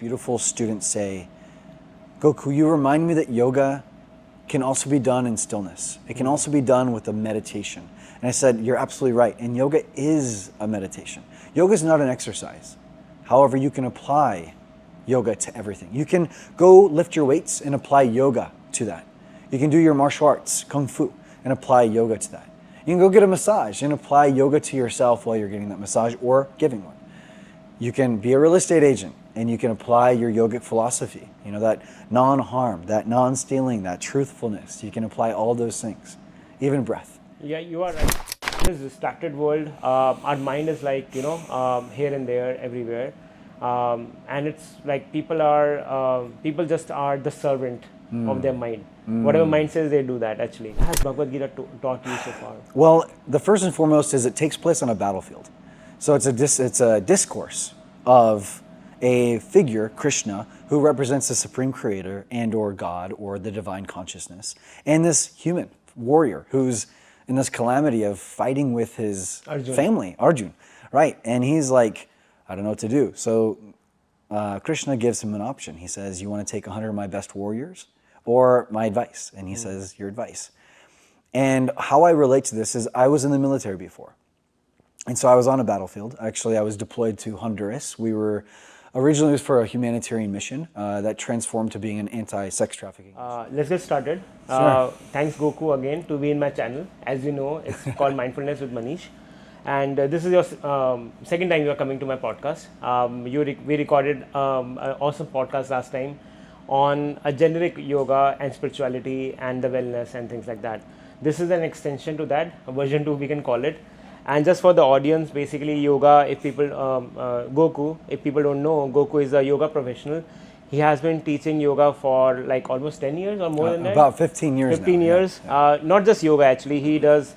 beautiful student say, Goku, you remind me that yoga can also be done in stillness. It can also be done with a meditation. And I said, you're absolutely right. And yoga is a meditation. Yoga is not an exercise. However, you can apply yoga to everything. You can go lift your weights and apply yoga to that. You can do your martial arts, kung fu, and apply yoga to that. You can go get a massage and apply yoga to yourself while you're getting that massage or giving one. You can be a real estate agent and you can apply your yogic philosophy, that non-harm, that non-stealing, that truthfulness. You can apply all those things, even breath. Yeah, you are right. In this distracted world, our mind is like, here and there, everywhere. And it's like people just are the servant of their mind. Whatever mind says, they do that actually. What has Bhagavad Gita taught you so far? Well, the first and foremost is it takes place on a battlefield. So it's a discourse of a figure, Krishna, who represents the supreme creator and or God or the divine consciousness, and this human warrior who's in this calamity of fighting with his family, Arjun, right? And he's like, I don't know what to do. So Krishna gives him an option. He says, you want to take 100 of my best warriors or my advice? And he says, your advice. And how I relate to this is I was in the military before. And so I was on a battlefield. Actually, I was deployed to Honduras. We were originally, it was for a humanitarian mission that transformed to being an anti-sex trafficking. Let's get started. Sure. Thanks Goku again to be in my channel. As you know, it's called Mindfulness with Manish. And this is your second time you are coming to my podcast. We recorded an awesome podcast last time on a generic yoga and spirituality and the wellness and things like that. This is an extension to that, version 2 we can call it. And just for the audience, basically yoga, if people, Goku, if people don't know, Goku is a yoga professional. He has been teaching yoga for like almost 10 years or more than that? About 15 years 15 now, years. Yeah. Not just yoga actually, he does,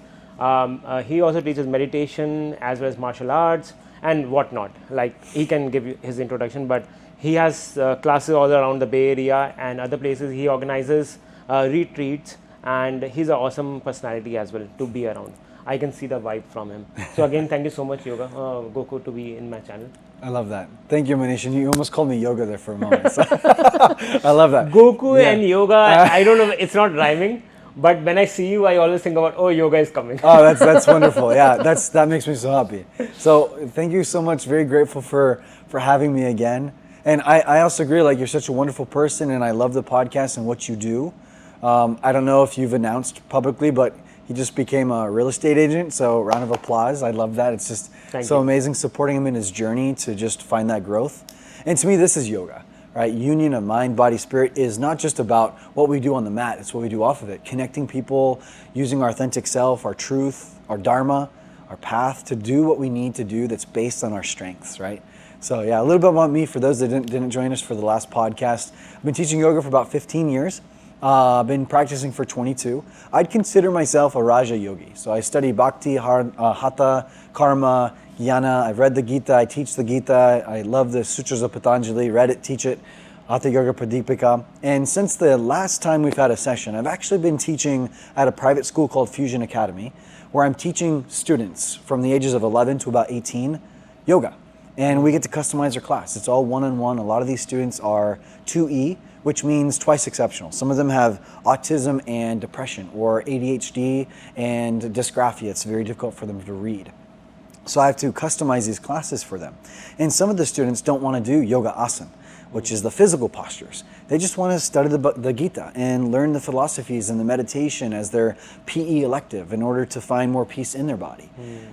he also teaches meditation as well as martial arts and whatnot. Like he can give you his introduction, but he has classes all around the Bay Area and other places. He organizes retreats and he's an awesome personality as well to be around. I can see the vibe from him. So again, thank you so much, Goku, to be in my channel. I love that. Thank you, Manish. And you almost called me yoga there for a moment. So I love that. Goku and yoga, I don't know, it's not rhyming, but when I see you, I always think about, oh, yoga is coming. Oh, that's wonderful. Yeah, that makes me so happy. So thank you so much. Very grateful for having me again. And I also agree, like you're such a wonderful person and I love the podcast and what you do. I don't know if you've announced publicly, but he just became a real estate agent, so round of applause. I love that. It's just amazing supporting him in his journey to just find that growth. And to me, this is yoga, right? Union of mind, body, spirit is not just about what we do on the mat, it's what we do off of it. Connecting people, using our authentic self, our truth, our dharma, our path to do what we need to do that's based on our strengths, right? So yeah, a little bit about me for those that didn't join us for the last podcast. I've been teaching yoga for about 15 years. I've been practicing for 22. I'd consider myself a Raja Yogi. So I study Bhakti, Hatha, Karma, Jnana. I've read the Gita, I teach the Gita. I love the Sutras of Patanjali, read it, teach it, Hatha Yoga Pradipika. And since the last time we've had a session, I've actually been teaching at a private school called Fusion Academy, where I'm teaching students from the ages of 11 to about 18 yoga. And we get to customize their class. It's all one-on-one. A lot of these students are 2E, which means twice exceptional. Some of them have autism and depression or ADHD and dysgraphia. It's very difficult for them to read. So I have to customize these classes for them. And some of the students don't want to do yoga asana, which is the physical postures. They just want to study the Gita and learn the philosophies and the meditation as their PE elective in order to find more peace in their body.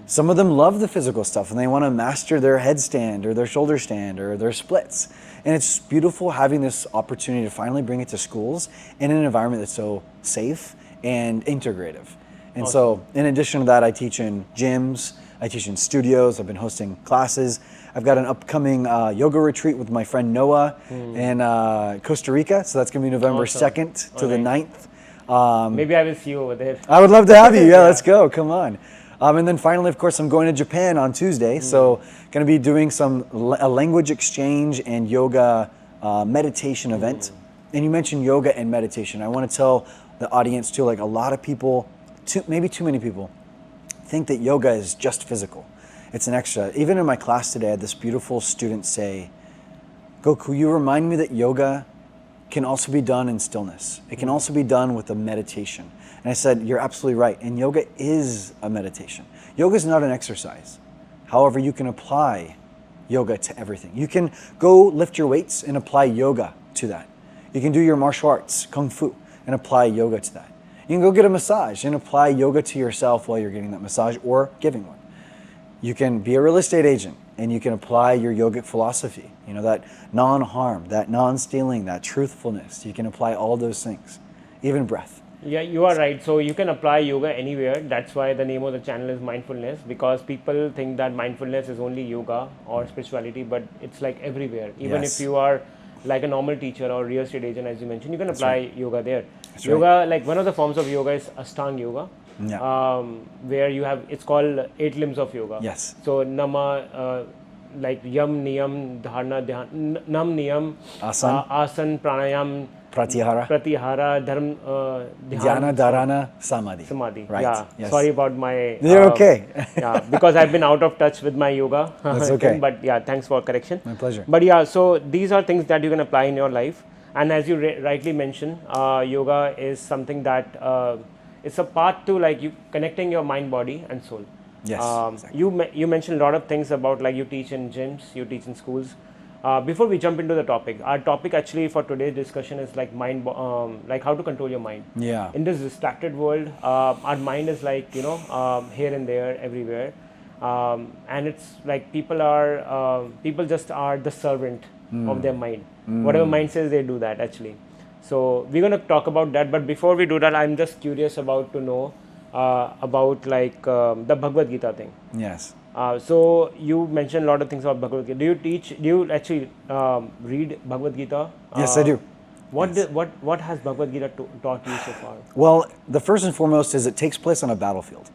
Some of them love the physical stuff and they want to master their headstand or their shoulder stand or their splits. And it's beautiful having this opportunity to finally bring it to schools in an environment that's so safe and integrative. And so in addition to that, I teach in gyms, I teach in studios, I've been hosting classes. I've got an upcoming yoga retreat with my friend Noah in Costa Rica. So that's going to be November 2nd to the 9th. Maybe I will see you over there. I would love to have you. Yeah, let's go. Come on. And then finally, of course, I'm going to Japan on Tuesday. So going to be doing a language exchange and yoga meditation event. And you mentioned yoga and meditation. I want to tell the audience too, like a lot of people, maybe too many people, think that yoga is just physical. It's an extra. Even in my class today, I had this beautiful student say, Goku, you remind me that yoga can also be done in stillness. It can also be done with a meditation. And I said, you're absolutely right. And yoga is a meditation. Yoga is not an exercise. However, you can apply yoga to everything. You can go lift your weights and apply yoga to that. You can do your martial arts, kung fu, and apply yoga to that. You can go get a massage and apply yoga to yourself while you're getting that massage or giving one. You can be a real estate agent and you can apply your yogic philosophy, that non-harm, that non-stealing, that truthfulness. You can apply all those things, even breath. Yeah, you are right. So you can apply yoga anywhere. That's why the name of the channel is Mindfulness, because people think that mindfulness is only yoga or spirituality, but it's like everywhere. Even if you are like a normal teacher or real estate agent, as you mentioned, you can apply yoga there. Yoga, like one of the forms of yoga is Ashtanga yoga. Where you have, it's called 8 limbs of yoga. Yes. So nama, like yam, niyam, dharana, dhyan, nam, niyam, asan, pranayam, Pratyahara, dharma, dhyana, dharana, samadhi. Samadhi. Right. Yeah. Yes. Sorry about my. You're okay. Yeah, because I've been out of touch with my yoga. That's okay. But yeah, thanks for correction. My pleasure. But yeah, so these are things that you can apply in your life. And as you rightly mentioned, yoga is something that it's a path to like you connecting your mind, body, and soul. Yes. Exactly. You mentioned a lot of things about like you teach in gyms, you teach in schools. Before we jump into the topic, our topic actually for today's discussion is like like how to control your mind. Yeah. In this distracted world, our mind is like here and there, everywhere, and it's like people just are the servant of their mind. Whatever mind says, they do that actually. So we're gonna talk about that. But before we do that, I'm just curious about to know about like the Bhagavad Gita thing. Yes. So you mentioned a lot of things about Bhagavad Gita. Do you actually read Bhagavad Gita? Yes, I do. What has Bhagavad Gita taught you so far? Well, the first and foremost is it takes place on a battlefield.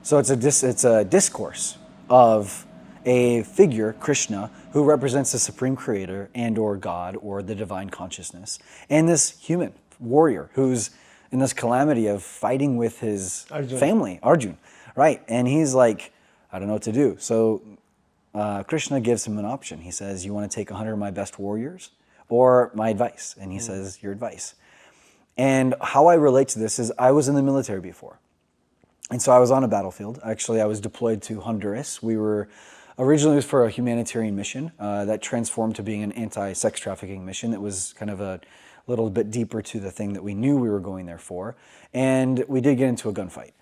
So it's a discourse of a figure, Krishna, who represents the supreme creator and or God or the divine consciousness, and this human warrior who's in this calamity of fighting with his family, Arjun, right? And he's like, I don't know what to do. So Krishna gives him an option. He says, you want to take 100 of my best warriors or my advice? And he says, your advice. And how I relate to this is I was in the military before. And so I was on a battlefield. Actually, I was deployed to Honduras. We were originally, it was for a humanitarian mission that transformed to being an anti-sex trafficking mission that was kind of a little bit deeper to the thing that we knew we were going there for. And we did get into a gunfight.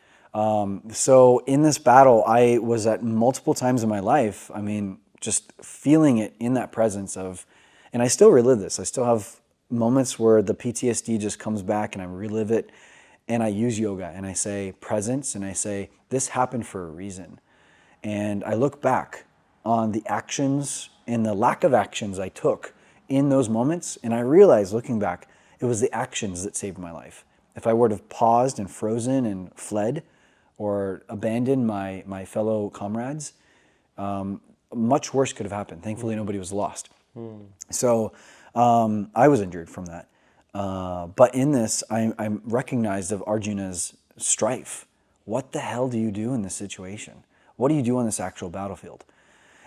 So in this battle, I was at multiple times in my life, just feeling it in that presence of, and I still relive this. I still have moments where the PTSD just comes back and I relive it. And I use yoga and I say presence and I say, this happened for a reason. And I look back on the actions and the lack of actions I took in those moments. And I realize looking back, it was the actions that saved my life. If I were to have paused and frozen and fled or abandoned my fellow comrades, much worse could have happened. Thankfully, nobody was lost. So I was injured from that. But in this, I'm recognized of Arjuna's strife. What the hell do you do in this situation? What do you do on this actual battlefield?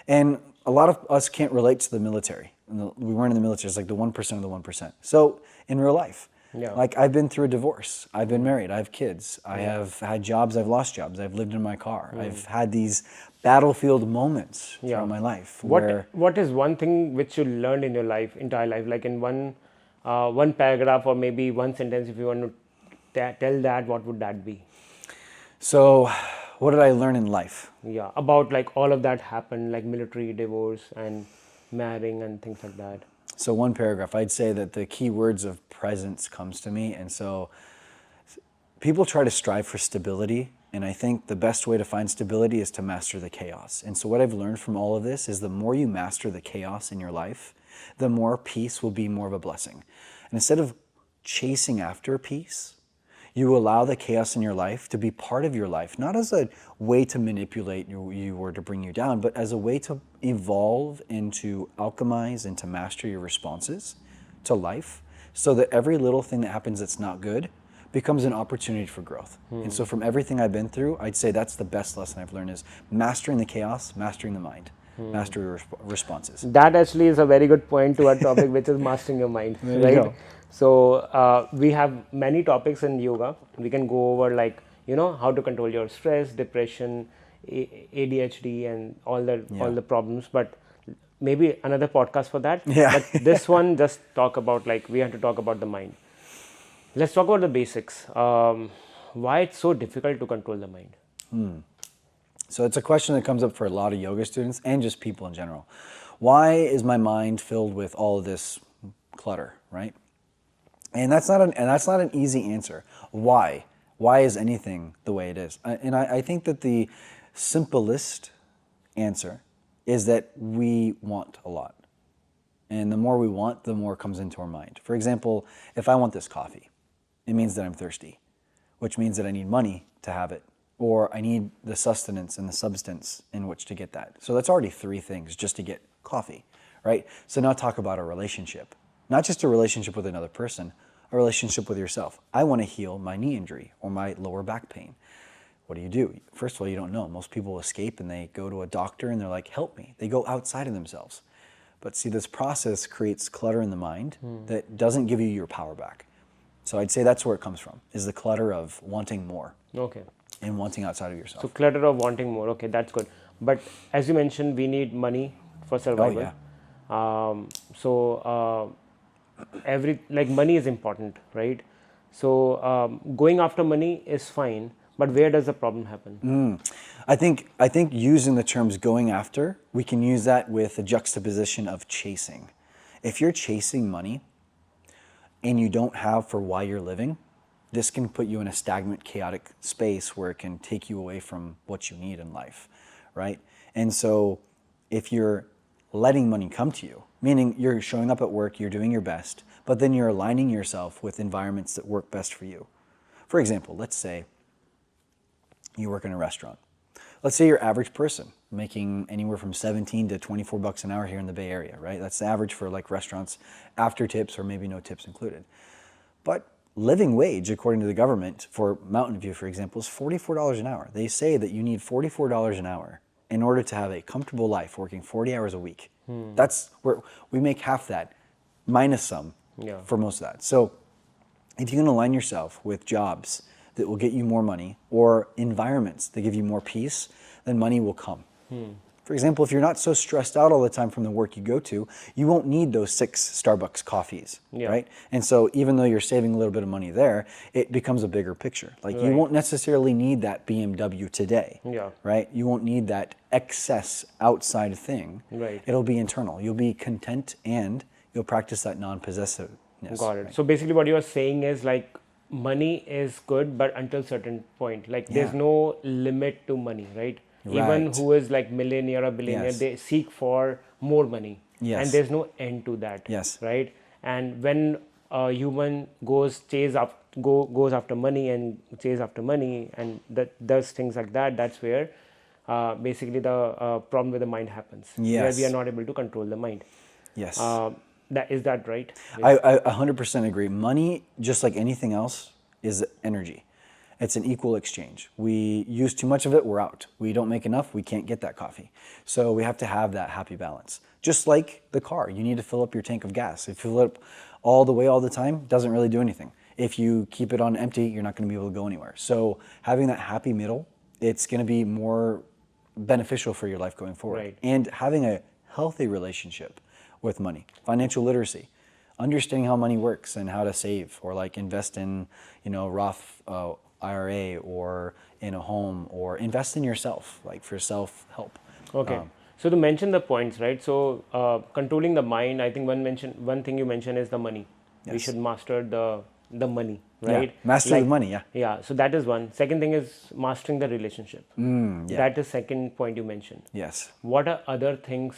And a lot of us can't relate to the military. We weren't in the military. It's like the 1% of the 1%. So in real life, like I've been through a divorce. I've been married. I have kids. I have had jobs. I've lost jobs. I've lived in my car. I've had these battlefield moments throughout my life. What is one thing which you learned in your life, entire life, like in one paragraph or maybe one sentence, if you want to tell that, what would that be? So what did I learn in life? Yeah, about like all of that happened, like military, divorce and marrying and things like that. So one paragraph, I'd say that the key words of presence comes to me. And so people try to strive for stability. And I think the best way to find stability is to master the chaos. And so what I've learned from all of this is the more you master the chaos in your life, the more peace will be more of a blessing. And instead of chasing after peace, you allow the chaos in your life to be part of your life, not as a way to manipulate you or to bring you down, but as a way to evolve and to alchemize and to master your responses to life so that every little thing that happens that's not good becomes an opportunity for growth. And so from everything I've been through, I'd say that's the best lesson I've learned is mastering the chaos, mastering the mind. master your responses. That actually is a very good point to our topic, which is mastering your mind, There you right? go. So we have many topics in yoga. We can go over like how to control your stress, depression, ADHD, and all the problems. But maybe another podcast for that. Yeah. But this one just talk about like we have to talk about the mind. Let's talk about the basics. Why it's so difficult to control the mind? So it's a question that comes up for a lot of yoga students and just people in general. Why is my mind filled with all of this clutter, right? And that's not an easy answer. Why? Why is anything the way it is? And I think that the simplest answer is that we want a lot. And the more we want, the more comes into our mind. For example, if I want this coffee, it means that I'm thirsty, which means that I need money to have it, or I need the sustenance and the substance in which to get that. So that's already 3 things just to get coffee, right? So now talk about a relationship. Not just a relationship with another person, a relationship with yourself. I want to heal my knee injury or my lower back pain. What do? First of all, you don't know. Most people escape and they go to a doctor and they're like, help me. They go outside of themselves. But see, this process creates clutter in the mind that doesn't give you your power back. So I'd say that's where it comes from, is the clutter of wanting more. Okay. And wanting outside of yourself. So clutter of wanting more. Okay, that's good. But as you mentioned, we need money for survival. Oh, Every money is important, right? So going after money is fine, but where does the problem happen? I think using the terms going after, we can use that with a juxtaposition of chasing. If you're chasing money and you don't have for why you're living, this can put you in a stagnant, chaotic space where it can take you away from what you need in life, right? And so if you're letting money come to you, meaning you're showing up at work, you're doing your best, but then you're aligning yourself with environments that work best for you. For example, let's say you work in a restaurant. Let's say you're average person making anywhere from 17 to 24 bucks an hour here in the Bay Area, right? That's the average for like restaurants after tips or maybe no tips included. But living wage, according to the government, for Mountain View, for example, is $44 an hour. They say that you need $44 an hour in order to have a comfortable life, working 40 hours a week. That's where we make half that, minus some, for most of that. So if you can align yourself with jobs that will get you more money or environments that give you more peace, then money will come. For example, if you're not so stressed out all the time from the work you go to, you won't need those 6 Starbucks coffees, right? And so even though you're saving a little bit of money there, it becomes a bigger picture. Like you won't necessarily need that BMW today, right? You won't need that excess outside thing. Right. It'll be internal. You'll be content and you'll practice that non-possessiveness. Got it. Right? So basically what you're saying is like money is good, but until certain point, like there's no limit to money, right? Even who is like millionaire or billionaire, they seek for more money, and there's no end to that, right? And when a human goes after money and that does things like that, that's where basically the problem with the mind happens, where we are not able to control the mind. Is that right? I 100% agree. Money, just like anything else, is energy. It's an equal exchange. We use too much of it, we're out. We don't make enough, we can't get that coffee. So we have to have that happy balance. Just like the car, you need to fill up your tank of gas. If you fill it up all the way all the time, it doesn't really do anything. If you keep it on empty, you're not going to be able to go anywhere. So having that happy middle, it's going to be more beneficial for your life going forward. Right. And having a healthy relationship with money, financial literacy, understanding how money works and how to save or like invest in, Roth IRA or in a home or invest in yourself, like for self-help. Okay. So to mention the points, right? So controlling the mind, I think one thing you mentioned is the money. We should master the money, right? Yeah. Master the money, Yeah. So that is one. Second thing is mastering the relationship. That is second point you mentioned. Yes. What are other things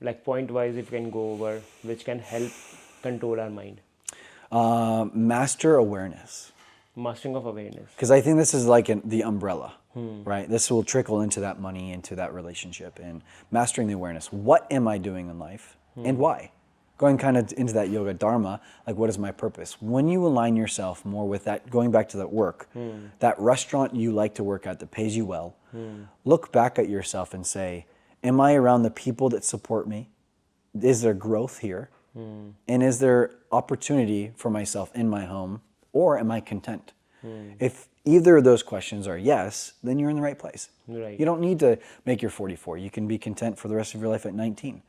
like point wise if you can go over which can help control our mind? Master awareness. Mastering of awareness. Because I think this is like the umbrella, right? This will trickle into that money, into that relationship, and mastering the awareness. What am I doing in life and why? Going kind of into that yoga dharma, like what is my purpose? When you align yourself more with that, going back to that work, that restaurant you like to work at that pays you well, look back at yourself and say, Am I around the people that support me? Is there growth here? And is there opportunity for myself in my home, or am I content? If either of those questions are yes, then you're in the right place. Right. You don't need to make your 44. You can be content for the rest of your life at 19.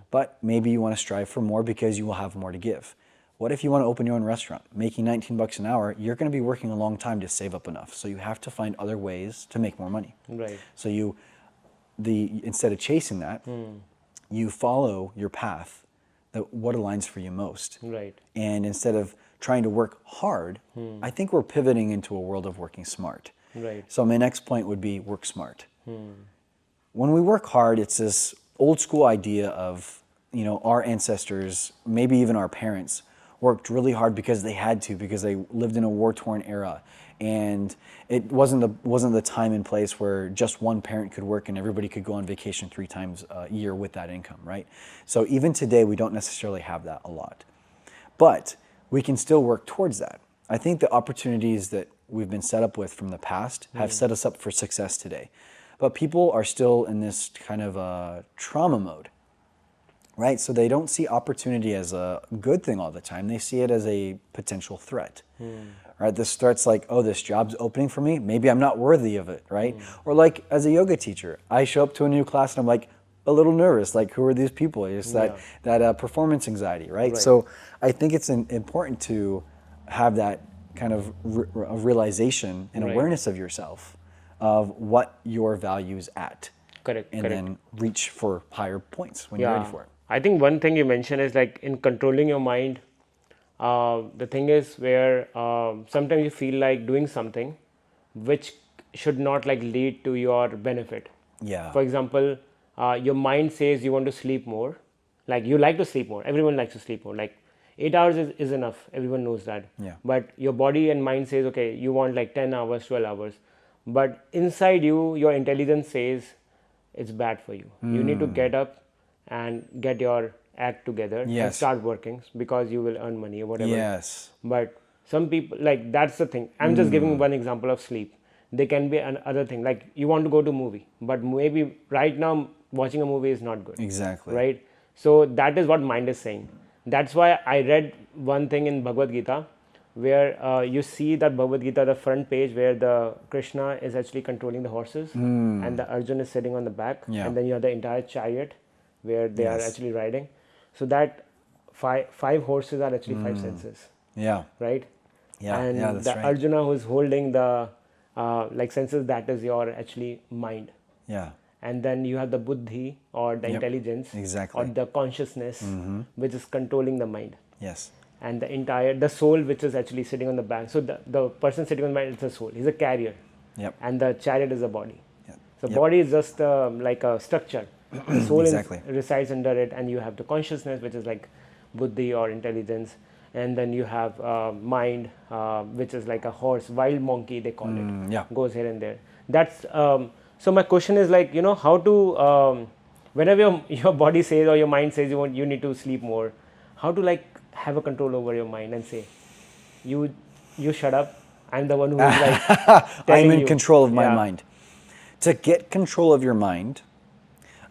But maybe you want to strive for more because you will have more to give. What if you want to open your own restaurant? Making $19 an hour, you're going to be working a long time to save up enough. So you have to find other ways to make more money. Right. So instead of chasing that, you follow your path, what aligns for you most. Right. And instead of trying to work hard, I think we're pivoting into a world of working smart. Right. So my next point would be work smart. When we work hard, it's this old school idea of, our ancestors, maybe even our parents, worked really hard because they had to, because they lived in a war-torn era. And it wasn't the time and place where just one parent could work and everybody could go on vacation 3 times a year with that income, right? So even today, we don't necessarily have that a lot. But we can still work towards that. I think the opportunities that we've been set up with from the past have set us up for success today. But people are still in this kind of trauma mode, right? So they don't see opportunity as a good thing all the time. They see it as a potential threat. Right? This threat's like, oh, this job's opening for me. Maybe I'm not worthy of it, right? Or like as a yoga teacher, I show up to a new class and I'm like a little nervous. Like, who are these people? It's that performance anxiety, right? So I think it's important to have that kind of realization and awareness of yourself, of what your value's at. Correct. And then reach for higher points when you're ready for it. I think one thing you mentioned is like in controlling your mind. The thing is where sometimes you feel like doing something which should not like lead to your benefit. Yeah. For example, your mind says you want to sleep more. Like you like to sleep more. Everyone likes to sleep more. Like 8 hours is enough. Everyone knows that. Yeah. But your body and mind says, okay, you want like 10 hours, 12 hours. But inside you, your intelligence says it's bad for you. You need to get up and get your act together and start working because you will earn money or whatever. Yes. But some people, like that's the thing. I'm just giving one example of sleep. There can be another thing, like you want to go to a movie, but maybe right now watching a movie is not good. Exactly. Right? So that is what mind is saying. That's why I read one thing in Bhagavad Gita where you see that Bhagavad Gita, the front page where the Krishna is actually controlling the horses and the Arjuna is sitting on the back, and then you have the entire chariot where they are actually riding. So that five horses are actually 5 senses. Yeah. Right? Yeah. And That's the right. Arjuna who is holding the like senses, that is your actually mind. Yeah. And then you have the buddhi or the intelligence Exactly. or the consciousness which is controlling the mind. Yes. And the soul which is actually sitting on the back. So the person sitting on the mind is the soul. He's a carrier. Yep. And the chariot is the body. Yep. So body is just like a structure. The soul resides under it, and you have the consciousness which is like buddhi or intelligence. And then you have mind which is like a horse, wild monkey they call it. Yeah. Goes here and there. That's so my question is like, how to whenever your body says or your mind says you need to sleep more, how to like have a control over your mind and say you shut up, I'm the one who is like I'm in you. control of my mind. To get control of your mind,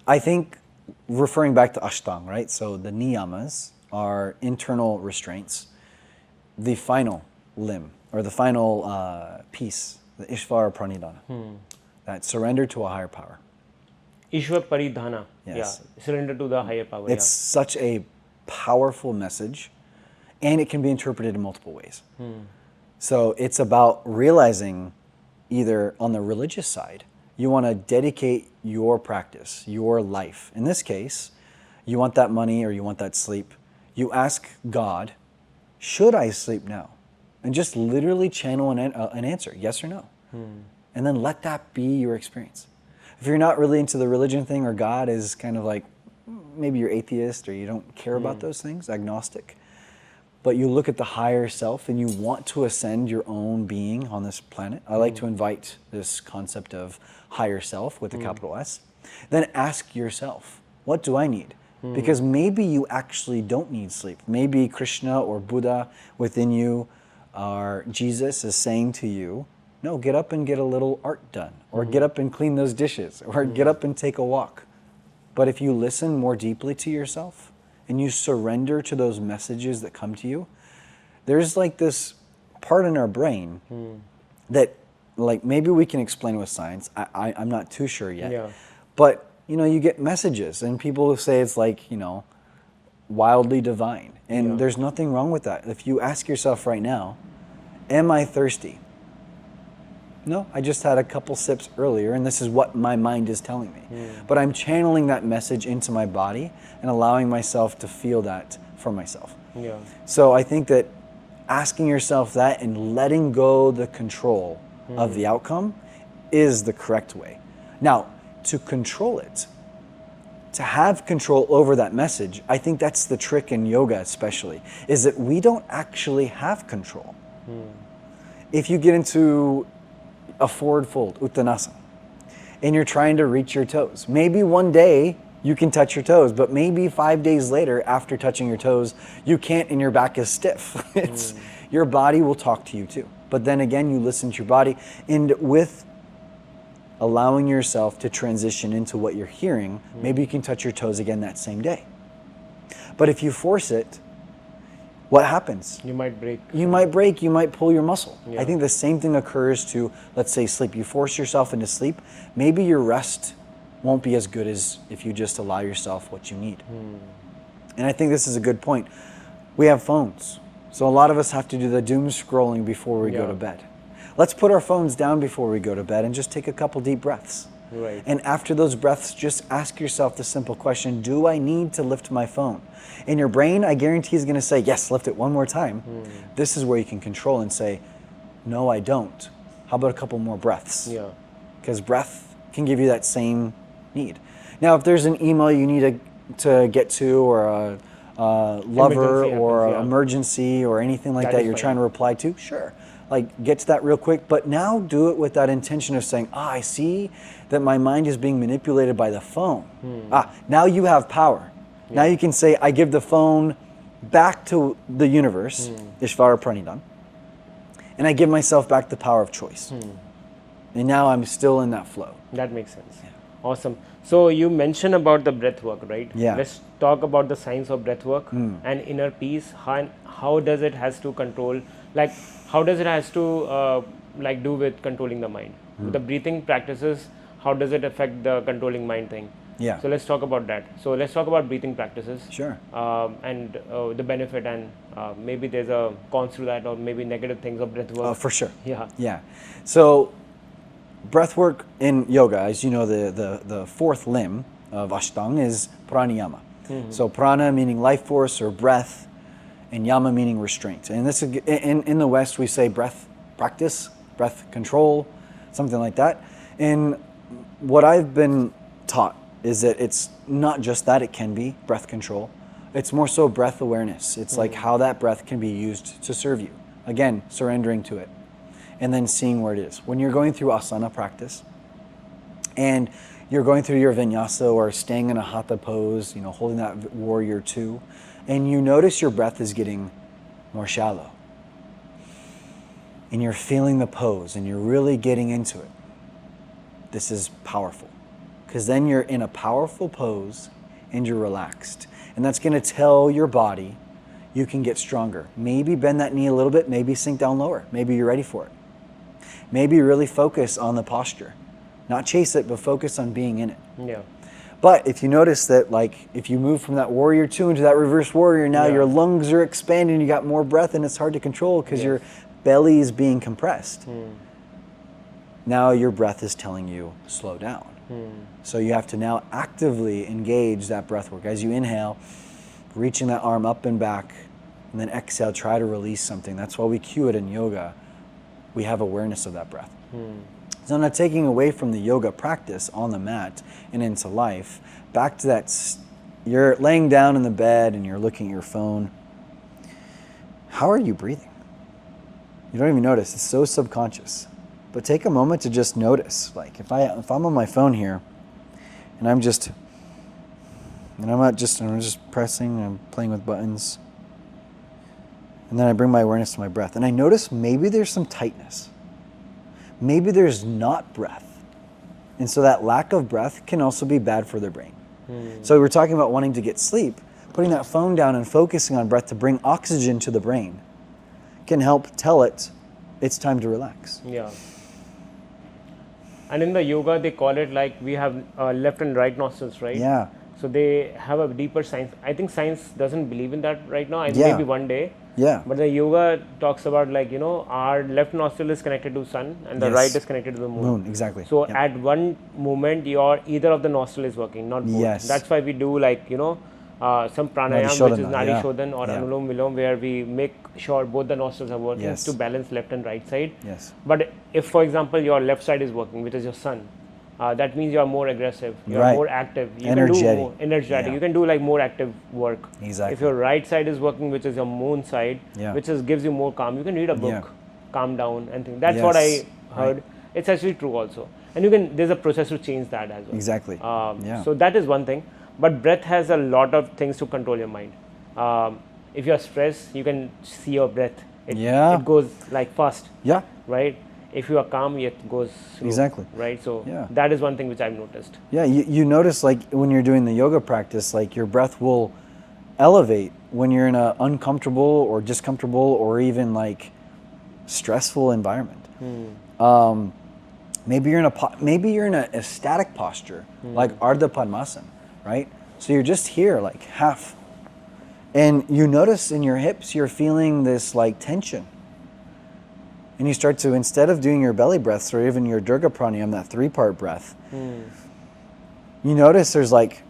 I think referring back to Ashtang, right? So the niyamas are internal restraints. The final limb or the final piece, the Ishvara Pranidhana, that surrender to a higher power. Ishwar Paridhana. Yes. Yeah. Surrender to the higher power. It's such a powerful message, and it can be interpreted in multiple ways. So it's about realizing either on the religious side, you want to dedicate your practice, your life. In this case, you want that money or you want that sleep. You ask God, should I sleep now? And just literally channel an answer, yes or no. And then let that be your experience. If you're not really into the religion thing, or God is kind of like, maybe you're atheist or you don't care about those things, agnostic, but you look at the higher self and you want to ascend your own being on this planet. I like to invite this concept of higher self with a capital S. Then ask yourself, what do I need? Because maybe you actually don't need sleep. Maybe Krishna or Buddha within you or Jesus is saying to you, no, get up and get a little art done, or get up and clean those dishes, or get up and take a walk. But if you listen more deeply to yourself and you surrender to those messages that come to you, there's like this part in our brain that, like, maybe we can explain it with science. I'm not too sure yet. Yeah. But, you get messages and people say it's like, wildly divine. And there's nothing wrong with that. If you ask yourself right now, am I thirsty? No, I just had a couple sips earlier and this is what my mind is telling me. But I'm channeling that message into my body and allowing myself to feel that for myself. Yeah. So I think that asking yourself that and letting go the control of the outcome is the correct way. Now, to control it, to have control over that message, I think that's the trick in yoga especially, is that we don't actually have control. If you get into a forward fold, Uttanasana, and you're trying to reach your toes, maybe one day you can touch your toes, but maybe 5 days later after touching your toes, you can't and your back is stiff. Your body will talk to you too. But then again, you listen to your body, and with allowing yourself to transition into what you're hearing, maybe you can touch your toes again that same day. But if you force it, what happens? You might break. You might break, you might pull your muscle. Yeah. I think the same thing occurs to, let's say, sleep. You force yourself into sleep, maybe your rest won't be as good as if you just allow yourself what you need. And I think this is a good point. We have phones. So a lot of us have to do the doom scrolling before we go to bed. Let's put our phones down before we go to bed and just take a couple deep breaths. Right. And after those breaths, just ask yourself the simple question, do I need to lift my phone? And your brain, I guarantee, is going to say, yes, lift it one more time. This is where you can control and say, no, I don't. How about a couple more breaths? Yeah. Because breath can give you that same need. Now, if there's an email you need to get to, or a lover, Emergency or happens, an emergency, or anything like That that is you're fine. trying to reply to, sure. Like, get to that real quick, but now do it with that intention of saying, I see that my mind is being manipulated by the phone. Now you have power. Now you can say, I give the phone back to the universe, Ishvara Pranidhan, and I give myself back the power of choice. And now I'm still in that flow. That makes sense. Awesome. So you mentioned about the breath work, right? Yeah. Let's talk about the science of breath work and inner peace. How does it has to control, like how does it has to like do with controlling the mind? The breathing practices, how does it affect the controlling mind thing? Yeah. So let's talk about that. So let's talk about breathing practices. Sure. And the benefit, and maybe there's a cons to that, or maybe negative things of breath work. For sure. Yeah. Yeah. So breath work in yoga, as you know, the fourth limb of Ashtanga is pranayama. So prana meaning life force or breath, and yama meaning restraint. And this is, in the West we say breath practice, breath control, something like that. And what I've been taught is that it's not just that, it can be breath control. It's more so breath awareness. It's like how that breath can be used to serve you. Again, surrendering to it. And then seeing where it is. When you're going through asana practice and you're going through your vinyasa or staying in a hatha pose, holding that warrior two, and you notice your breath is getting more shallow. And you're feeling the pose and you're really getting into it. This is powerful. Because then you're in a powerful pose and you're relaxed. And that's going to tell your body you can get stronger. Maybe bend that knee a little bit, maybe sink down lower. Maybe you're ready for it. Maybe really focus on the posture. Not chase it, but focus on being in it. Yeah. But if you notice that, like, if you move from that warrior two into that reverse warrior, now your lungs are expanding, you got more breath, and it's hard to control because your belly is being compressed. Now your breath is telling you, slow down. So you have to now actively engage that breath work. As you inhale, reaching that arm up and back, and then exhale, try to release something. That's why we cue it in yoga. We have awareness of that breath. So I'm not taking away from the yoga practice on the mat and into life. Back to that, you're laying down in the bed and you're looking at your phone. How are you breathing? You don't even notice. It's so subconscious. But take a moment to just notice. Like if I'm on my phone here and I'm just pressing, I'm playing with buttons. And then I bring my awareness to my breath. And I notice maybe there's some tightness. Maybe there's not breath. And so that lack of breath can also be bad for the brain. So we're talking about wanting to get sleep. Putting that phone down and focusing on breath to bring oxygen to the brain can help tell it it's time to relax. Yeah. And in the yoga, they call it like we have left and right nostrils, right? Yeah. So they have a deeper science. I think science doesn't believe in that right now. Yeah. Maybe one day. Yeah. But the yoga talks about like, our left nostril is connected to sun and the Yes. right is connected to the moon. Moon, exactly. So Yep. at one moment, either of the nostril is working, not both. Yes. That's why we do like, some pranayama, which is Shodhana, Nadi yeah. Shodhan or Yeah. Anulom Vilom, where we make sure both the nostrils are working Yes. to balance left and right side. Yes. But if, for example, your left side is working, which is your sun, that means you are more aggressive, you are Right. more active, you Energetic. can do more energetic, Yeah. you can do like more active work. Exactly. If your right side is working, which is your moon side, Yeah. which gives you more calm, you can read a book, Yeah. calm down and think. That's what Yes. I heard. Right. It's actually true also. And there's a process to change that as well. Exactly. Yeah. So that is one thing. But breath has a lot of things to control your mind. If you're stressed, you can see your breath. Yeah. It goes like fast, Yeah. right? If you are calm, it goes slow, Exactly. right? So Yeah. that is one thing which I've noticed. Yeah, you notice like when you're doing the yoga practice, like your breath will elevate when you're in an uncomfortable or discomfortable or even like stressful environment. Maybe you're in a static posture, like Ardha Padmasana, right? So you're just here, like half, and you notice in your hips you're feeling this like tension. And you start to, instead of doing your belly breaths or even your Durga Pranayama, that 3-part breath, you notice there's like,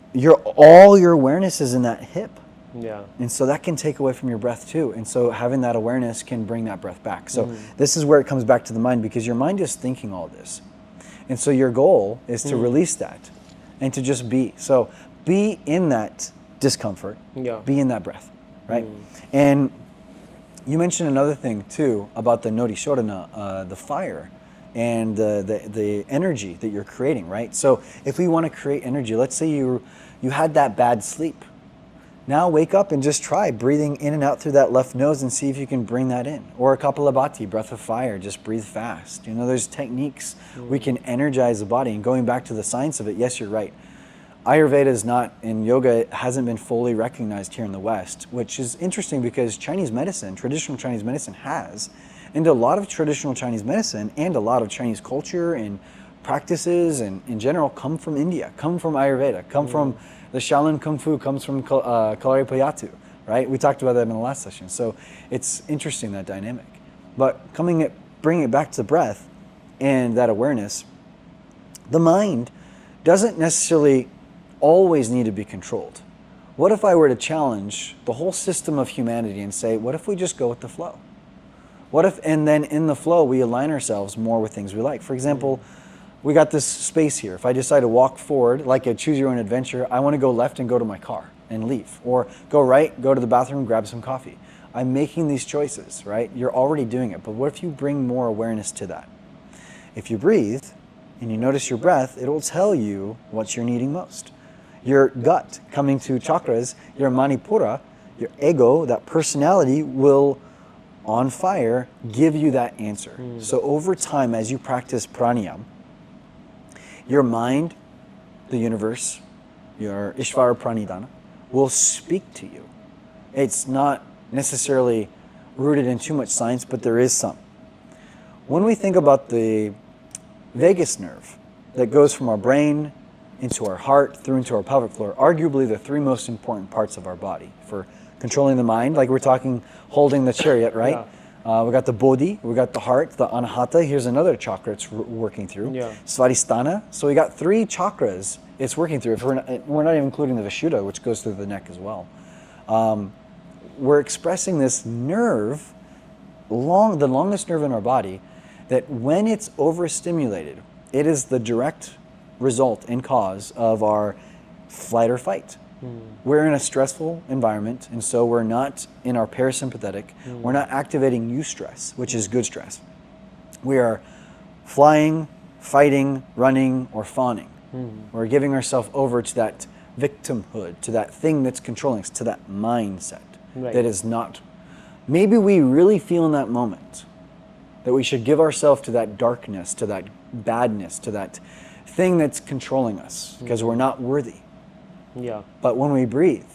all your awareness is in that hip. Yeah. And so that can take away from your breath too. And so having that awareness can bring that breath back. So this is where it comes back to the mind, because your mind is thinking all this. And so your goal is to release that and to just be. So be in that discomfort, be in that breath, right? And you mentioned another thing too about the Nodi Shodhana, the fire and the energy that you're creating, right? So if we want to create energy, let's say you had that bad sleep. Now wake up and just try breathing in and out through that left nose and see if you can bring that in. Or a Kapalabhati, breath of fire, just breathe fast. There's techniques we can energize the body. And going back to the science of it, yes, you're right. Ayurveda is not, in yoga, it hasn't been fully recognized here in the West, which is interesting because Chinese medicine, traditional Chinese medicine has, and a lot of traditional Chinese medicine and a lot of Chinese culture and practices and in general come from India, come from Ayurveda, come from the Shaolin Kung Fu, comes from Kalaripayattu, right? We talked about that in the last session. So it's interesting, that dynamic. But bringing it back to the breath and that awareness, the mind doesn't necessarily always need to be controlled. What if I were to challenge the whole system of humanity and say, what if we just go with the flow? What if, and then in the flow, we align ourselves more with things we like? For example, we got this space here. If I decide to walk forward, like a choose your own adventure, I want to go left and go to my car and leave. Or go right, go to the bathroom, grab some coffee. I'm making these choices, right? You're already doing it, but what if you bring more awareness to that? If you breathe and you notice your breath, it'll tell you what you're needing most. Your gut, coming to chakras, your manipura, your ego, that personality will, on fire, give you that answer. So over time, as you practice pranayama, your mind, the universe, your Ishvara Pranidhana, will speak to you. It's not necessarily rooted in too much science, but there is some. When we think about the vagus nerve that goes from our brain into our heart, through into our pelvic floor, arguably the 3 most important parts of our body for controlling the mind, like we're talking holding the chariot, right? Yeah. We got the bodhi, we got the heart, the anahata. Here's another chakra it's working through. Yeah. Svadhisthana. So we got 3 chakras it's working through. If we're not even including the Vishuddha, which goes through the neck as well. We're expressing this nerve, the longest nerve in our body, that when it's overstimulated, it is the direct result and cause of our flight or fight. We're in a stressful environment, and so we're not in our parasympathetic. We're not activating eustress, which is good stress. We are flying, fighting, running, or fawning. We're giving ourselves over to that victimhood, to that thing that's controlling us, to that mindset that is not. Maybe we really feel in that moment that we should give ourselves to that darkness, to that badness, to that thing that's controlling us because we're not worthy. Yeah. But when we breathe,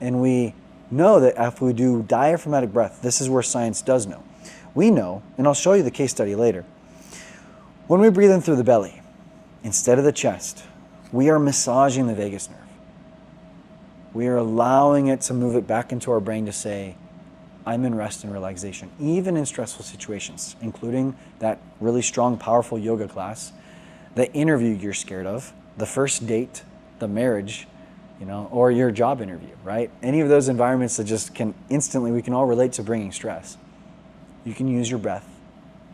and we know that if we do diaphragmatic breath, this is where science does know. We know, and I'll show you the case study later, when we breathe in through the belly, instead of the chest, we are massaging the vagus nerve. We are allowing it to move it back into our brain to say, I'm in rest and relaxation, even in stressful situations, including that really strong, powerful yoga class, the interview you're scared of, the first date, the marriage, or your job interview, right? Any of those environments that just can instantly, we can all relate to bringing stress. You can use your breath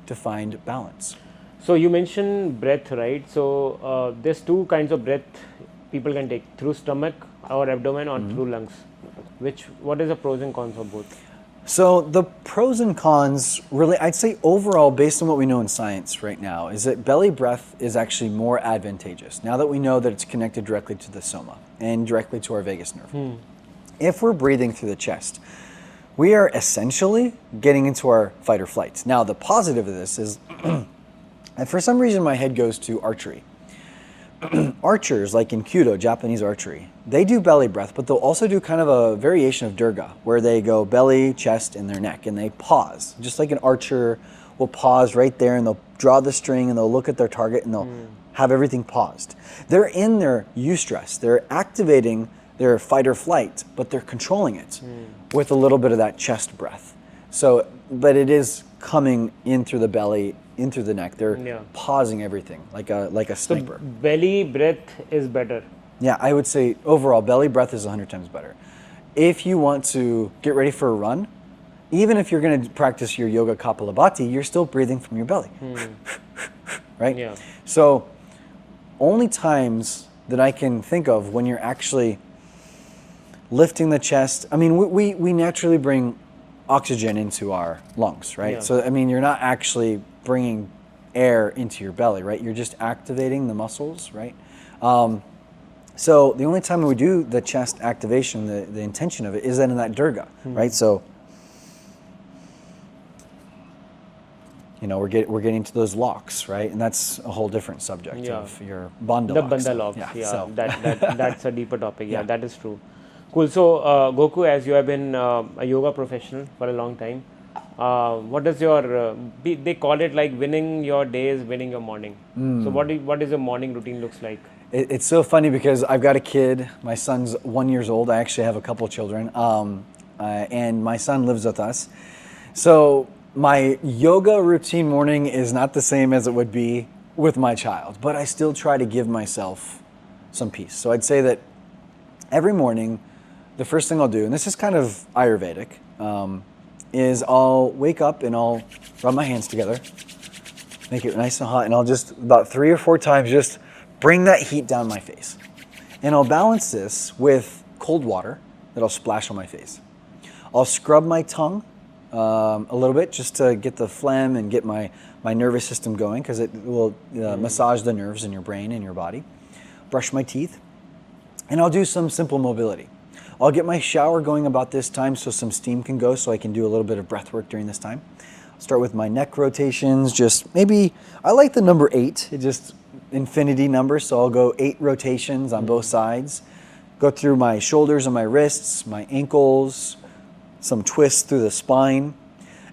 to find balance. So you mentioned breath, right? So there's two kinds of breath people can take, through stomach or abdomen or through lungs. What is the pros and cons of both? So the pros and cons, really, I'd say overall, based on what we know in science right now, is that belly breath is actually more advantageous now that we know that it's connected directly to the soma and directly to our vagus nerve. If we're breathing through the chest, we are essentially getting into our fight or flight. Now, the positive of this is, and for some reason my head goes to archery. Archers, like in Kyudo, Japanese archery, they do belly breath, but they'll also do kind of a variation of Durga, where they go belly, chest, and their neck, and they pause. Just like an archer will pause right there, and they'll draw the string, and they'll look at their target, and they'll have everything paused. They're in their eustress. They're activating their fight or flight, but they're controlling it with a little bit of that chest breath. So, but it is coming in through the belly, in through the neck. They're pausing everything like a sniper. So belly breath is better. Yeah, I would say overall belly breath is 100 times better. If you want to get ready for a run, even if you're going to practice your yoga kapalabhati, you're still breathing from your belly. Right? Yeah. So only times that I can think of when you're actually lifting the chest, I mean, we naturally bring oxygen into our lungs, right? Yeah. So, I mean, you're not actually bringing air into your belly, right? You're just activating the muscles, right? So the only time we do the chest activation, the intention of it, is then in that Durga, right? So, we're getting to those locks, right? And that's a whole different subject of your bandha The locks. bandha locks, So. that's a deeper topic. Yeah, that is true. Cool. So, Goku, as you have been a yoga professional for a long time, what does your they call it like winning your days, winning your morning. So, what is your morning routine looks like? It's so funny because I've got a kid. My son's 1 year old. I actually have a couple of children, and my son lives with us. So my yoga routine morning is not the same as it would be with my child, but I still try to give myself some peace. So I'd say that every morning, the first thing I'll do, and this is kind of Ayurvedic, is I'll wake up and I'll rub my hands together, make it nice and hot, and I'll just about 3 or 4 times just bring that heat down my face. And I'll balance this with cold water that I'll splash on my face. I'll scrub my tongue a little bit just to get the phlegm and get my nervous system going, because it will massage the nerves in your brain and your body. Brush my teeth. And I'll do some simple mobility. I'll get my shower going about this time so some steam can go, so I can do a little bit of breath work during this time. I'll start with my neck rotations, just maybe, I like the number 8, it just infinity number, so I'll go 8 rotations on both sides. Go through my shoulders and my wrists, my ankles, some twists through the spine.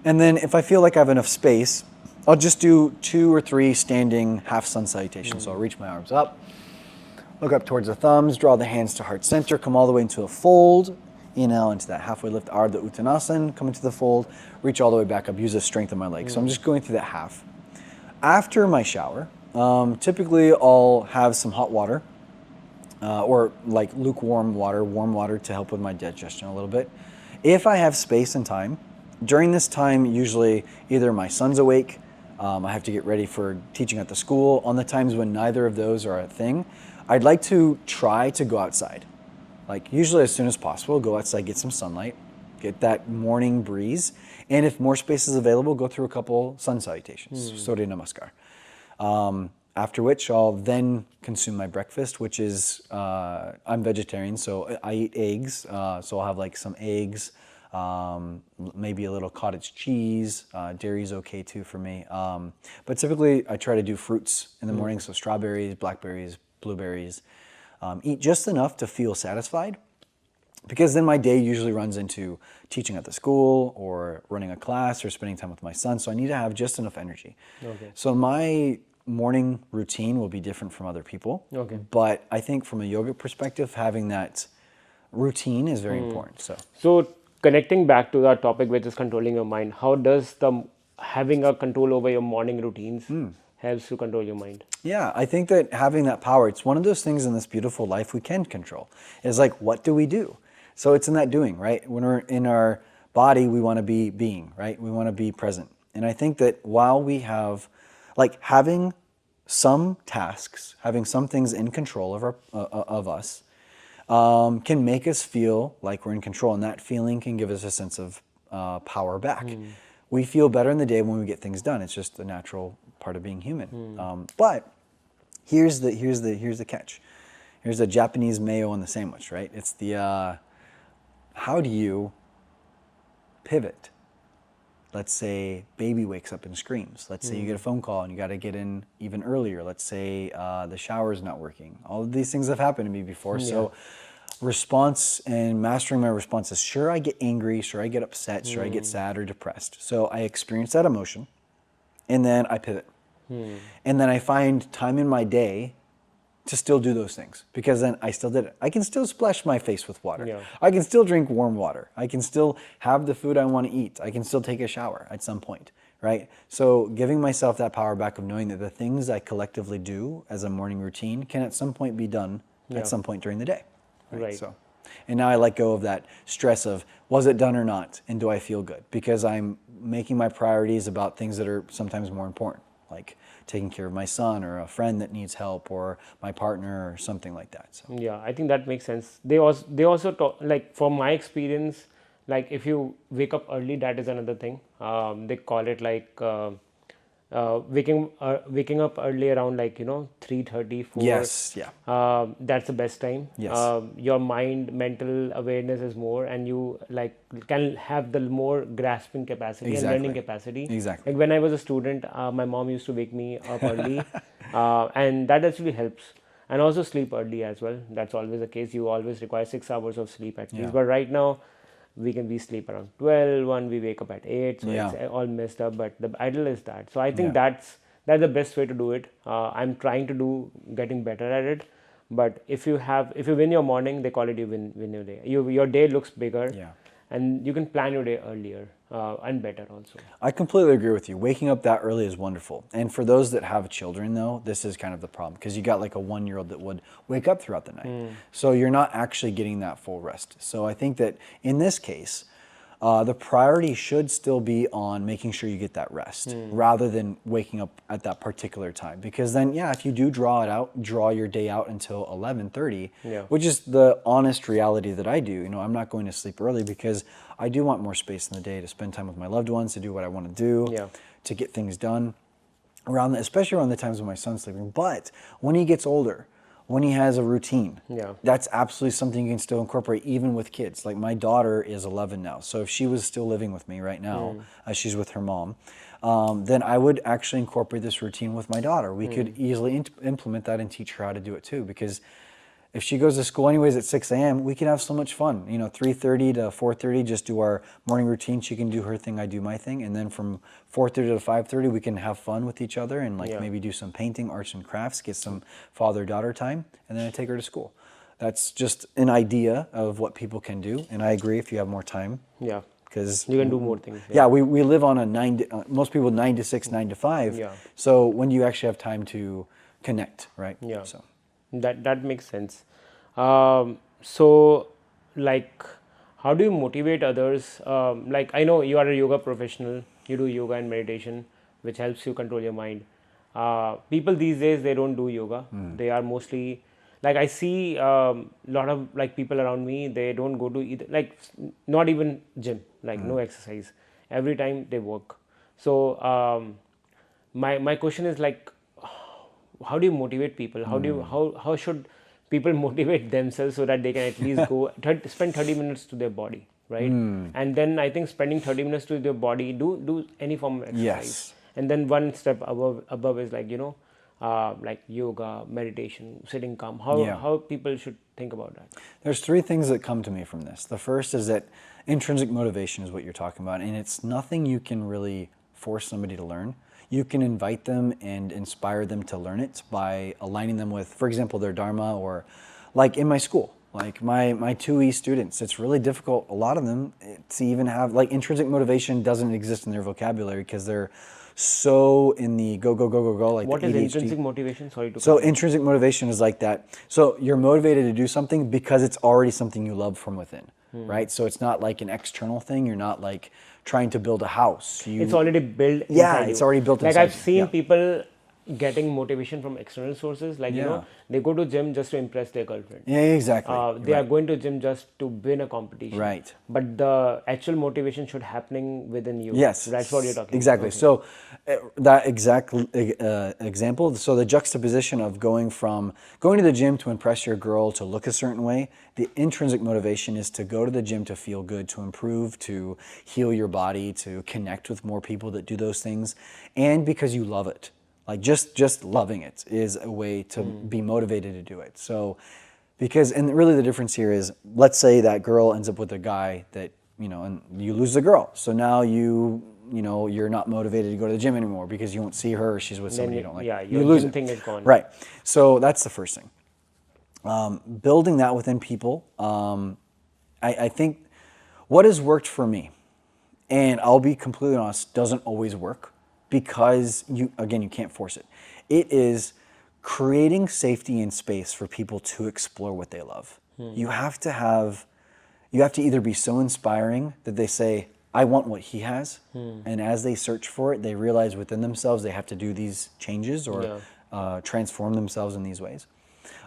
And then if I feel like I have enough space, I'll just do 2 or 3 standing half sun salutations. So I'll reach my arms up, look up towards the thumbs, draw the hands to heart center, come all the way into a fold, inhale into that halfway lift, Ardha Uttanasana, come into the fold, reach all the way back up, use the strength of my legs. So I'm just going through that half. After my shower, typically I'll have some hot water, or like lukewarm water, warm water to help with my digestion a little bit. If I have space and time, during this time, usually either my son's awake, I have to get ready for teaching at the school. On the times when neither of those are a thing, I'd like to try to go outside. Like usually as soon as possible, go outside, get some sunlight, get that morning breeze. And if more space is available, go through a couple sun salutations, Surya Namaskar. After which I'll then consume my breakfast, which is, I'm vegetarian, so I eat eggs. So I'll have like some eggs, maybe a little cottage cheese. Dairy's okay too for me. But typically I try to do fruits in the morning, so strawberries, blackberries, blueberries. eat just enough to feel satisfied, because then my day usually runs into teaching at the school or running a class or spending time with my son. So I need to have just enough energy. Okay. So my morning routine will be different from other people. Okay. But I think from a yoga perspective, having that routine is very important. So connecting back to that topic, which is controlling your mind, how does the having a control over your morning routines helps to control your mind? Yeah, I think that having that power, it's one of those things in this beautiful life we can control. It's like, what do we do? So it's in that doing, right? When we're in our body, we want to be being, right? We want to be present. And I think that while we have, like, having some tasks, having some things in control of us, can make us feel like we're in control, and that feeling can give us a sense of power back. We feel better in the day when we get things done. It's just a natural part of being human. But here's the catch. Here's the Japanese mayo on the sandwich, right? It's the how do you pivot? Let's say baby wakes up and screams. Let's say you get a phone call and you got to get in even earlier. Let's say the shower's not working. All of these things have happened to me before. So response and mastering my responses. Sure, I get angry. Sure, I get upset. Sure, I get sad or depressed. So I experience that emotion and then I pivot. And then I find time in my day to still do those things, because then I still did it. I can still splash my face with water. Yeah. I can still drink warm water. I can still have the food I want to eat. I can still take a shower at some point, right? So giving myself that power back of knowing that the things I collectively do as a morning routine can at some point be done at some point during the day. Right. So, and now I let go of that stress of, was it done or not? And do I feel good? Because I'm making my priorities about things that are sometimes more important, like taking care of my son or a friend that needs help or my partner or something like that. So Yeah, I think that makes sense. They also talk, like, from my experience, like, if you wake up early, that is another thing. They call it like waking up early around, like, 3:30, 4. yes, yeah. That's the best time. Yes. Your mental awareness is more, and you, like, can have the more grasping capacity and learning Exactly. capacity. Exactly. Like when I was a student, my mom used to wake me up early, and that actually helps. And also sleep early as well. That's always the case. You always require 6 hours of sleep at least. Yeah. But right now, we sleep around 12, we wake up at 8, so Yeah. it's all messed up. But the ideal is that. So I think Yeah. that's the best way to do it. I'm trying to getting better at it. But if you win your morning, they call it you win your day. Your day looks bigger, Yeah. and you can plan your day earlier and better also. I completely agree with you. Waking up that early is wonderful. And for those that have children, though, this is kind of the problem, because you got like a 1-year-old that would wake up throughout the night. So you're not actually getting that full rest. So I think that in this case, the priority should still be on making sure you get that rest rather than waking up at that particular time. Because then, yeah, if you do draw your day out until 11:30, Yeah. which is the honest reality that I do. I'm not going to sleep early because I do want more space in the day to spend time with my loved ones, to do what I want to do, Yeah. to get things done especially around the times when my son's sleeping. But when he gets older, when he has a routine, Yeah. that's absolutely something you can still incorporate even with kids. Like my daughter is 11 now. So if she was still living with me right now, she's with her mom, then I would actually incorporate this routine with my daughter. We could easily implement that and teach her how to do it too. Because if she goes to school anyways at 6 a.m., we can have so much fun. 3:30 to 4:30, just do our morning routine. She can do her thing, I do my thing. And then from 4:30 to 5:30, we can have fun with each other and maybe do some painting, arts and crafts, get some father-daughter time, and then I take her to school. That's just an idea of what people can do. And I agree if you have more time. Yeah. Because You can do more things. yeah, we live on a most people 9 to 6, 9 to 5. Yeah. So when do you actually have time to connect, right? Yeah. So. That makes sense. So, like, how do you motivate others? Like, I know you are a yoga professional. You do yoga and meditation, which helps you control your mind. People these days, they don't do yoga. They are mostly, like, I see a lot of, like, people around me. They don't go to either, like, not even gym, like no exercise. Every time they work. So my question is, like, how do you motivate people? How should people motivate themselves so that they can at least go spend 30 minutes to their body, right? And then I think spending 30 minutes to their body, do any form of exercise. Yes. And then one step above is, like, like yoga, meditation, sitting calm? Yeah. How people should think about that? There's three things that come to me from this. The first is that intrinsic motivation is what you're talking about, and it's nothing you can really force somebody to learn. You can invite them and inspire them to learn it by aligning them with, for example, their dharma, or like in my school, like my 2E students, it's really difficult, a lot of them, to even have, like, intrinsic motivation doesn't exist in their vocabulary because they're so in the go, go, go, go, go, like What the is ADHD. intrinsic motivation? Sorry to So cut you. intrinsic motivation is like that. So you're motivated to do something because it's already something you love from within, right? So it's not like an external thing. You're not like trying to build a house. It's already built Yeah, inside it's you. already built Like inside I've you. seen Yeah. people getting motivation from external sources, like Yeah. they go to gym just to impress their girlfriend. Yeah, exactly. They are Right. going to gym just to win a competition. Right. But the actual motivation should happening within you. Yes, That's what you're talking exactly. about. So that exact example. So the juxtaposition of going to the gym to impress your girl, to look a certain way. The intrinsic motivation is to go to the gym to feel good, to improve, to heal your body, to connect with more people that do those things, and because you love it. Like just loving it is a way to be motivated to do it. So because, and really the difference here is, let's say that girl ends up with a guy that, and you lose the girl. So now you're not motivated to go to the gym anymore because you won't see her, or she's with somebody you don't like. yeah, You your lose gym it. thing is gone. Right. So that's the first thing. Building that within people. I think what has worked for me, and I'll be completely honest, doesn't always work because you can't force it. It is creating safety and space for people to explore what they love. You have to either be so inspiring that they say, I want what he has. And as they search for it, they realize within themselves they have to do these changes or transform themselves in these ways.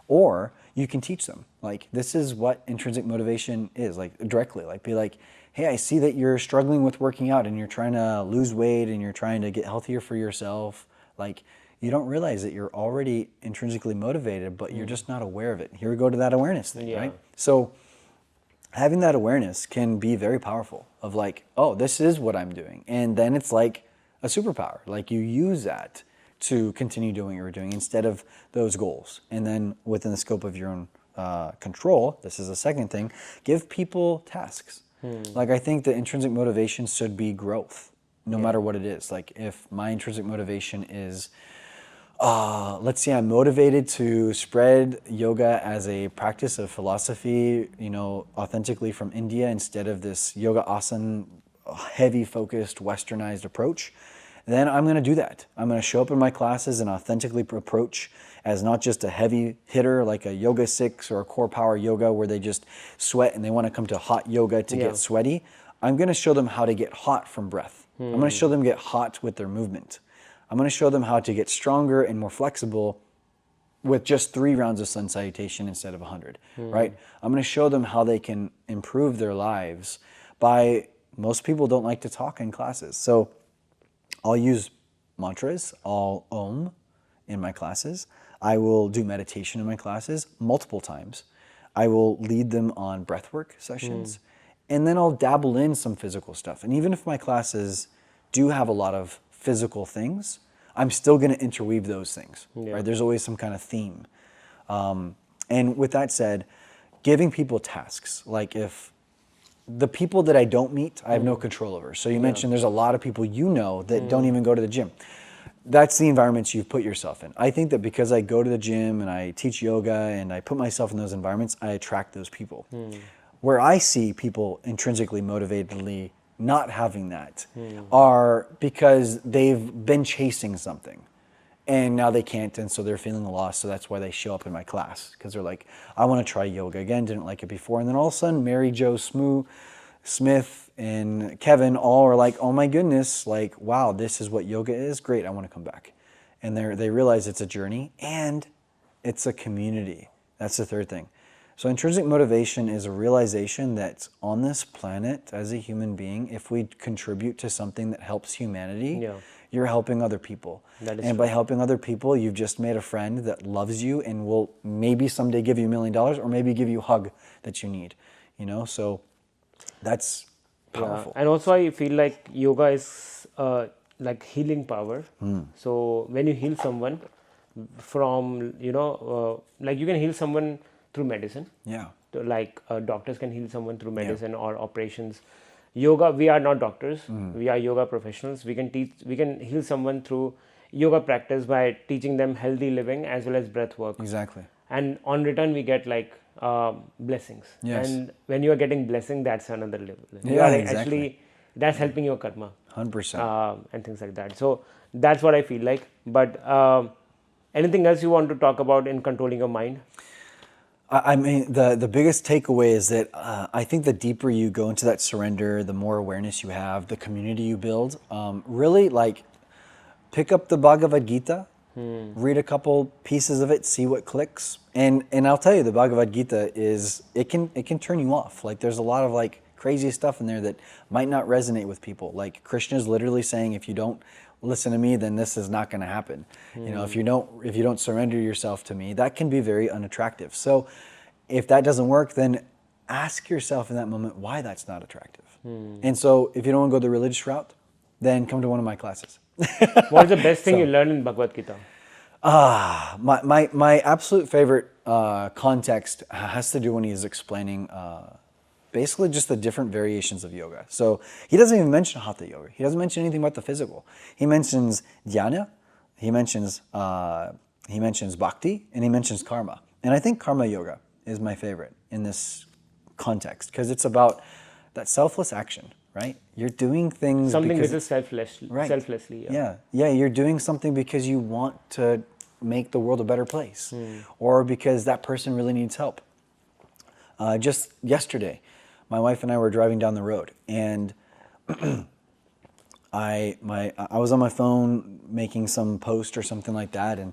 Or you can teach them, like, this is what intrinsic motivation is, like directly, like be like, hey, I see that you're struggling with working out and you're trying to lose weight and you're trying to get healthier for yourself. Like, you don't realize that you're already intrinsically motivated, but you're just not aware of it. Here we go to that awareness thing, right? So having that awareness can be very powerful, of like, oh, this is what I'm doing. And then it's like a superpower. Like, you use that to continue doing what you're doing instead of those goals. And then within the scope of your own control, this is a second thing, give people tasks. Like, I think the intrinsic motivation should be growth, no matter what it is. Like, if my intrinsic motivation is, let's say I'm motivated to spread yoga as a practice of philosophy, authentically from India, instead of this yoga asana, heavy focused, westernized approach, then I'm going to do that. I'm going to show up in my classes and authentically approach as not just a heavy hitter like a yoga 6 or a core power yoga where they just sweat and they want to come to hot yoga to get sweaty. I'm going to show them how to get hot from breath. I'm going to show them get hot with their movement. I'm going to show them how to get stronger and more flexible with just 3 rounds of sun salutation instead of 100, right? I'm going to show them how they can improve their lives by, most people don't like to talk in classes. So I'll use mantras, I'll om in my classes. I will do meditation in my classes multiple times. I will lead them on breathwork sessions. And then I'll dabble in some physical stuff. And even if my classes do have a lot of physical things, I'm still going to interweave those things, right? There's always some kind of theme. And with that said, giving people tasks, like if the people that I don't meet, I have no control over. So you mentioned there's a lot of people that don't even go to the gym. That's the environments you've put yourself in. I think that because I go to the gym and I teach yoga and I put myself in those environments, I attract those people. Where I see people intrinsically motivatedly not having that are because they've been chasing something and now they can't, and so they're feeling lost. So that's why they show up in my class, because they're like, I want to try yoga again, didn't like it before. And then all of a sudden, Mary Jo Smith and Kevin all are like, oh my goodness, like, wow, this is what yoga is. Great, I want to come back. And they realize it's a journey and it's a community. That's the third thing. So intrinsic motivation is a realization that on this planet, as a human being, if we contribute to something that helps humanity, you're helping other people. And by helping other people, you've just made a friend that loves you and will maybe someday give you $1 million or maybe give you a hug that you need. So that's powerful. And also I feel like yoga is like healing power. So when you heal someone, from like you can heal someone through medicine. Yeah. Like doctors can heal someone through medicine or operations. Yoga, we are not doctors, we are yoga professionals. We can heal someone through yoga practice by teaching them healthy living as well as breath work. Exactly. And on return we get like blessings. Yes. And when you are getting blessing, that's another level. You Yeah, are exactly. actually, that's helping your karma. 100%. And things like that. So that's what I feel like. But anything else you want to talk about in controlling your mind? I mean, the biggest takeaway is that I think the deeper you go into that surrender, the more awareness you have, the community you build. Really, like, pick up the Bhagavad Gita, read a couple pieces of it, see what clicks, and I'll tell you, the Bhagavad Gita it can turn you off. Like, there's a lot of like crazy stuff in there that might not resonate with people. Like, Krishna is literally saying, if you don't listen to me, then this is not going to happen. You know, if you don't surrender yourself to me, that can be very unattractive. So if that doesn't work, then ask yourself in that moment why that's not attractive. And so if you don't want to go the religious route, then come to one of my classes. What is the best thing you learned in Bhagavad Gita? My absolute favorite context has to do when he's explaining basically just the different variations of yoga. So he doesn't even mention hatha yoga. He doesn't mention anything about the physical. He mentions dhyana, he mentions bhakti, and he mentions karma. And I think karma yoga is my favorite in this context because it's about that selfless action, right? You're doing things Something because that is selflessly. Yeah, you're doing something because you want to make the world a better place, or because that person really needs help. Just yesterday, my wife and I were driving down the road, and I was on my phone making some post or something like that, and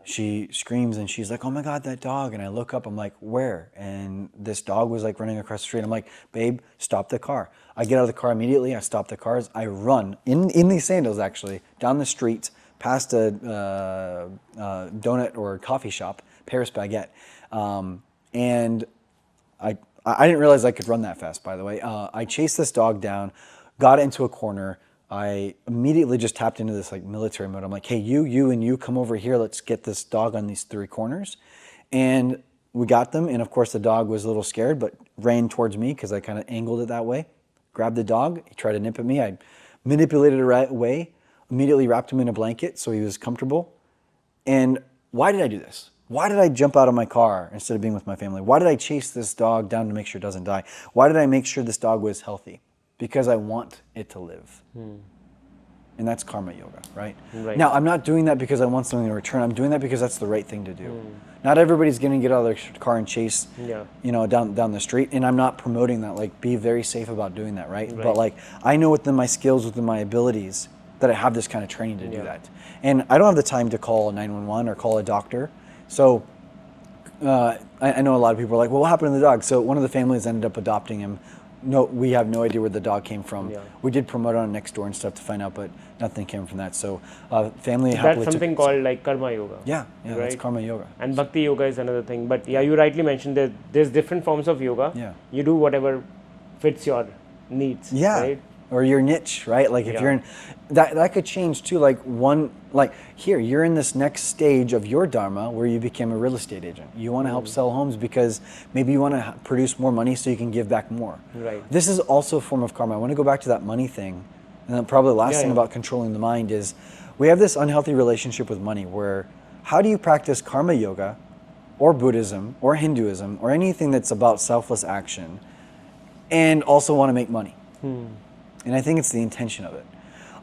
she screams and she's like, "Oh my God, that dog!" And I look up, I'm like, "Where?" And this dog was like running across the street. I'm like, "Babe, stop the car." I get out of the car immediately. I stop the cars. I run in these sandals actually down the street past a donut or coffee shop, Paris Baguette, and I didn't realize I could run that fast. By the way, I chased this dog down, got into a corner. I immediately just tapped into this like military mode. I'm like, "Hey, you, and you, come over here. Let's get this dog on these 3 corners." And we got them. And of course, the dog was a little scared, but ran towards me because I kind of angled it that way. Grabbed the dog. He tried to nip at me. I manipulated it right away. Immediately wrapped him in a blanket so he was comfortable. And why did I do this? Why did I jump out of my car instead of being with my family? Why did I chase this dog down to make sure it doesn't die? Why did I make sure this dog was healthy? Because I want it to live. And that's karma yoga, right? Now, I'm not doing that because I want something in return. I'm doing that because that's the right thing to do. Not everybody's going to get out of their car and chase, down the street. And I'm not promoting that. Like, be very safe about doing that, right? But like, I know within my skills, within my abilities, that I have this kind of training to do that. And I don't have the time to call 911 or call a doctor. So I know a lot of people are like, "Well, what happened to the dog?" So one of the families ended up adopting him. No, we have no idea where the dog came from. We did promote on Nextdoor and stuff to find out, but nothing came from that. So family happily That's something called like karma yoga. Yeah, it's karma yoga. And bhakti yoga is another thing. But yeah, you rightly mentioned that there's different forms of yoga. Yeah. You do whatever fits your needs. Yeah. Right? Or your niche, right? Like if you're in, that could change too. Like here, you're in this next stage of your dharma where you became a real estate agent. You want to help sell homes because maybe you want to produce more money so you can give back more. Right. This is also a form of karma. I want to go back to that money thing. And then probably the last thing about controlling the mind is we have this unhealthy relationship with money where how do you practice karma yoga or Buddhism or Hinduism or anything that's about selfless action and also want to make money? And I think it's the intention of it.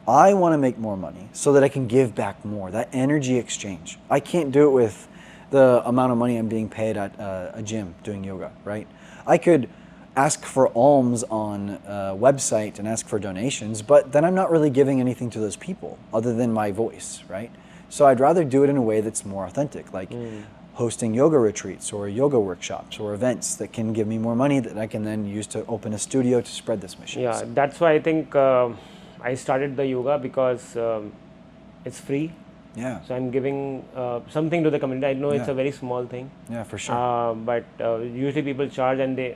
I want to make more money so that I can give back more, that energy exchange. I can't do it with the amount of money I'm being paid at a gym doing yoga, right? I could ask for alms on a website and ask for donations, but then I'm not really giving anything to those people other than my voice, right? So I'd rather do it in a way that's more authentic, like hosting yoga retreats or yoga workshops or events that can give me more money that I can then use to open a studio to spread this mission. Yeah, that's why I think I started the yoga because it's free. Yeah. So I'm giving something to the community. I know it's a very small thing. Yeah, for sure. But usually people charge and they,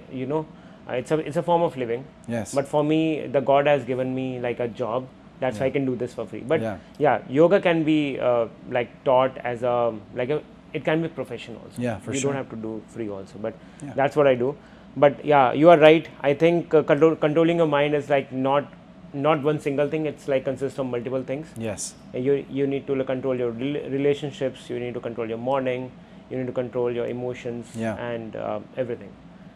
it's a form of living. Yes. But for me, the God has given me like a job That's why I can do this for free. But Yeah. yeah, yoga can be like taught as it can be a profession also. Yeah, for you sure. don't have to do free also, but Yeah. that's what I do. But yeah, you are right. I think controlling your mind is like not one single thing. It's like consists of multiple things. Yes. You need to control your relationships. You need to control your morning. You need to control your emotions and everything.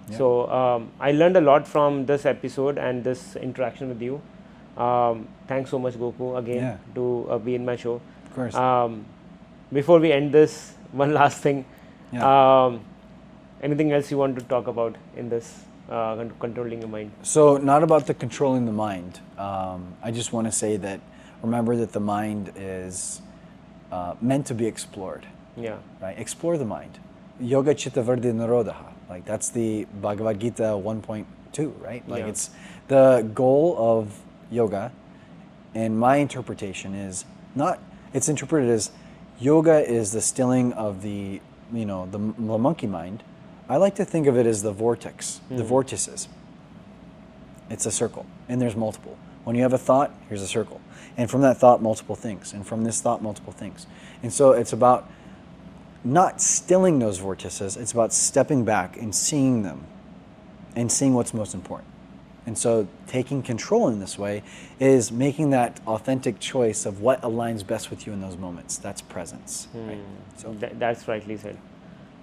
Yeah. So I learned a lot from this episode and this interaction with you. Thanks so much, Goku, again to be in my show. Of course. Before we end this, one last thing. Yeah. Anything else you want to talk about in this controlling your mind? So, not about the controlling the mind. I just want to say that remember that the mind is meant to be explored. Yeah. Right? Explore the mind. Yoga Chitta Vritti Nirodha. Like that's the Bhagavad Gita 1.2, right? Like it's the goal of yoga, and my interpretation is not. It's interpreted as yoga is the stilling of the the monkey mind. I like to think of it as the vortex, the vortices. It's a circle, and there's multiple. When you have a thought, here's a circle. And from that thought, multiple things. And from this thought, multiple things. And so it's about not stilling those vortices, it's about stepping back and seeing them and seeing what's most important. And so taking control in this way is making that authentic choice of what aligns best with you in those moments. That's presence. Right? So that's rightly said.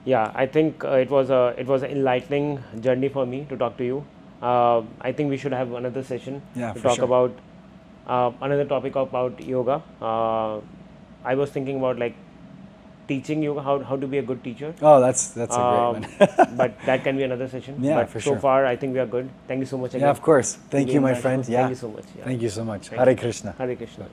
Yeah, I think it was an enlightening journey for me to talk to you. I think we should have another session to talk about another topic about yoga. I was thinking about like teaching yoga, how to be a good teacher. Oh, that's a great one. But that can be another session. Yeah, but for so sure. far, I think we are good. Thank you so much again. Yeah, of course. Thank you, my Being friend. my show. Yeah. Thank you so much. Yeah. Thank you so much. Hare Krishna. Hare Krishna.